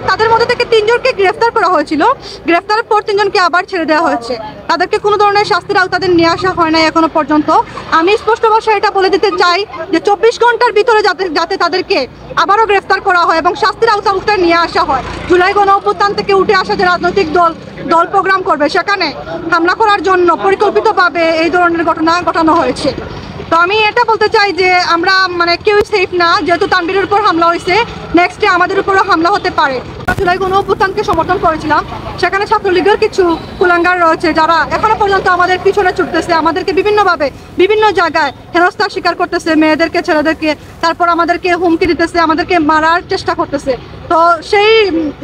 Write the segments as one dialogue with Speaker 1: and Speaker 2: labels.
Speaker 1: তাদের মধ্যে থেকে 3 জনকে গ্রেফতার করা হয়েছিল। গ্রেফতারের পর 3 জনকে আবার ছেড়ে দেওয়া হয়েছে। তাদেরকে কোনো ধরনের শাস্তির আওতায় নিয়ে আসা হয় না এখনো পর্যন্ত। আমি স্পষ্ট ভাষায় এটা বলে দিতে চাই যে 24 ঘন্টার ভিতরে যাতে তাদেরকে আবারও গ্রেফতার করা হয় এবং শাস্তির আওতায় নিয়ে আসা হয়। জুলাই গণঅভ্যুত্থান থেকে উঠে আসা যে রাজনৈতিক দল প্রোগ্রাম করবে সেখানে হামলা করার জন্য পরিকল্পিতভাবে এই ধরনের ঘটনা ঘটানো হয়েছে। তো আমি এটা বলতে চাই যে আমরা কেউ সেফ না, যেহেতু তানভীরের উপর হামলা হয়েছে, নেক্সট ডে আমাদের উপরও হামলা হতে পারে। জুলাই গণঅভ্যুত্থানকে সমর্থন করেছিলাম, সেখানে ছাত্রলীগের কিছু কুলাঙ্গার রয়েছে যারা এখনো পর্যন্ত আমাদের পিছনে ছুটতেছে, আমাদেরকে বিভিন্নভাবে বিভিন্ন জায়গায় হেনস্থার শিকার করতেছে, মেয়েদেরকে ছেলেদেরকে, তারপর আমাদেরকে হুমকি দিতেছে, আমাদেরকে মারার চেষ্টা করতেছে। তো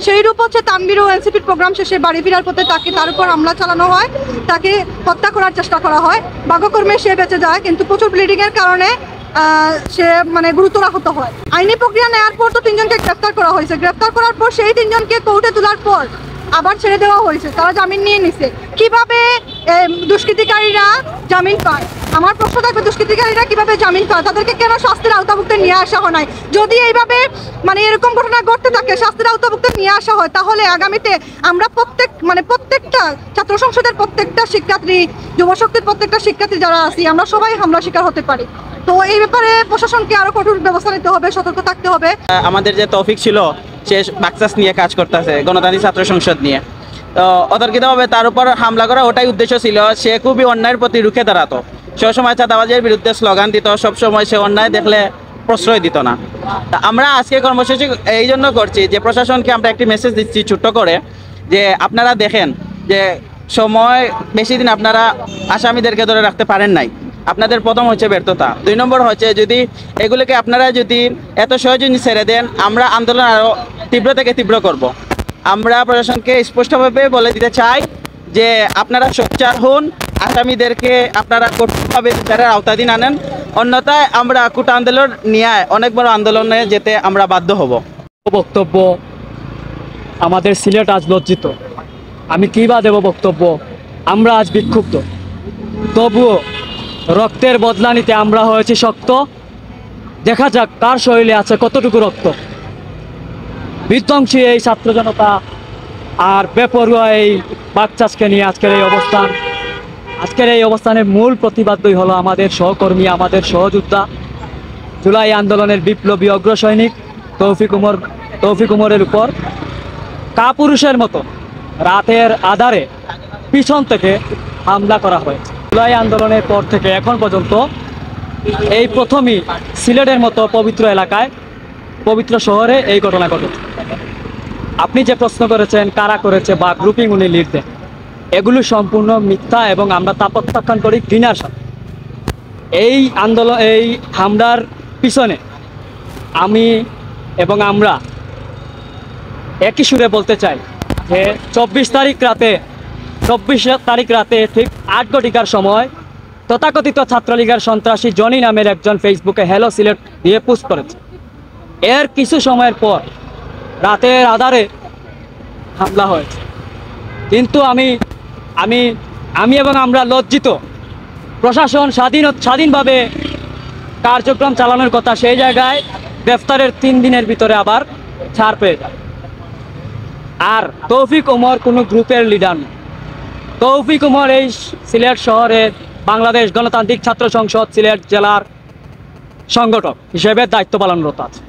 Speaker 1: সেই রূপ হচ্ছে তানভীর ও এনসিপির প্রোগ্রাম শেষে বাড়ি ফেরার পথে তার উপর হামলা চালানো হয়, তাকে হত্যা করার চেষ্টা করা হয়। ভাগ্যক্রমে সে বেঁচে যায়, কিন্তু প্রচুর ব্লিডিং এর কারণে সে গুরুতর আহত হয়। আইনি প্রক্রিয়া নেওয়ার পর তো 3 জনকে গ্রেফতার করা হয়েছে। গ্রেফতার করার পর সেই 3 জনকে কোর্টে তোলার পর আবার ছেড়ে দেওয়া হয়েছে, তারা জামিন নিয়ে নিছে। কিভাবে দুষ্কৃতিকারীরা জামিন পায়? আমার প্রশ্ন থাকবে, দুষ্কৃতিকারীরা কিভাবে জামিন পায়? তাদেরকে কেন শাস্তির আওতাভুক্ত নিয়ে আসা হয় নাই? যদি এইভাবে এরকম ঘটনা ঘটতে থাকে, শাস্তির আওতাভুক্ত নিয়ে আসা হয়, তাহলে আগামীতে আমরা প্রত্যেকটা ছাত্র সংসদের প্রত্যেকটা শিক্ষার্থী, যুবশক্তির প্রত্যেকটা শিক্ষার্থী যারা আছি, আমরা সবাই হামলা শিকার হতে পারি। তো এই ব্যাপারে প্রশাসনকে আরো কঠোর ব্যবস্থা নিতে হবে, সতর্ক থাকতে হবে।
Speaker 2: আমাদের যে তৌফিক ছিল, সে বাক্সাস নিয়ে কাজ করতেছে, গণতান্ত্রিক ছাত্র সংসদ নিয়ে। তো অতর্কিতভাবে তার উপর হামলা করা ওটাই উদ্দেশ্য ছিল। সে খুবই অন্যায়ের প্রতি রুখে দাঁড়াতো, সবসময় চাঁদাবাজের বিরুদ্ধে স্লোগান দিত, সবসময় সে অন্যায় দেখলে প্রশ্রয় দিত না। আমরা আজকে কর্মসূচি এই জন্য করছি যে প্রশাসনকে আমরা একটি মেসেজ দিচ্ছি ছোট্ট করে, যে আপনারা দেখেন যে সময় বেশি দিন আপনারা আসামিদেরকে ধরে রাখতে পারেন নাই। আপনাদের প্রথম হচ্ছে ব্যর্থতা, 2 নম্বর হচ্ছে যদি এগুলোকে আপনারা যদি এত সহজে ছেড়ে দেন, আমরা আন্দোলন আরও তীব্র থেকে তীব্র করব। আমরা প্রশাসনকে স্পষ্টভাবে বলে দিতে চাই যে আপনারা সোচ্চার হন, আসামিদেরকে আপনারা কঠোরভাবে বিচারের আওতাধীন আনেন, অন্যথায় আমরা কোটা আন্দোলন নিয়ে অনেক বড় আন্দোলনে যেতে আমরা বাধ্য হব।
Speaker 3: বক্তব্য আমাদের সিলেট আজ লজ্জিত। আমি কী বা দেব বক্তব্য? আমরা আজ বিক্ষুব্ধ, তবুও রক্তের বদলা নিতে আমরা হয়েছি শক্ত। দেখা যাক কার শরীরে আছে কতটুকু রক্ত। বিধ্বংসী এই ছাত্র জনতা আর বেপরোয়া এই বাচ্চাকে নিয়ে আজকের এই অবস্থানের মূল প্রতিবাদই হলো আমাদের সহকর্মী, আমাদের সহযোদ্ধা, জুলাই আন্দোলনের বিপ্লবী অগ্রসৈনিক তৌফিক উমরের উপর কাপুরুষের মতো রাতের আধারে পিছন থেকে হামলা করা হয়েছে। জুলাই আন্দোলনের পর থেকে এখন পর্যন্ত এই প্রথমই সিলেটের মতো পবিত্র এলাকায়, পবিত্র শহরে এই ঘটনা ঘটেছে। আপনি যে প্রশ্ন করেছেন কারা করেছে বা গ্রুপিং উনি লিড দেন, এগুলো সম্পূর্ণ মিথ্যা এবং আমরা তা প্রত্যাখ্যান করি ঘৃণার সাথে। এই হামলার পিছনে আমি এবং আমরা একই সুরে বলতে চাই যে 24 তারিখ রাতে ঠিক 8 ঘটিকার সময় তথাকথিত ছাত্রলীগের সন্ত্রাসী জনি নামের একজন ফেসবুকে হ্যালো সিলেট দিয়ে পোস্ট করেছে। এর কিছু সময়ের পর রাতের আধারে হামলা হয়েছে। কিন্তু আমি এবং আমরা লজ্জিত। প্রশাসন স্বাধীনভাবে কার্যক্রম চালানোর কথা, সেই জায়গায় গ্রেফতারের 3 দিনের ভিতরে আবার ছাড় পেয়ে যায়। আর তৌফিক উমর কোনো গ্রুপের লিডার নয়। তৌফিক উমর এই সিলেট শহরের বাংলাদেশ গণতান্ত্রিক ছাত্র সংসদ সিলেট জেলার সংগঠক হিসেবে দায়িত্ব পালনরত আছে।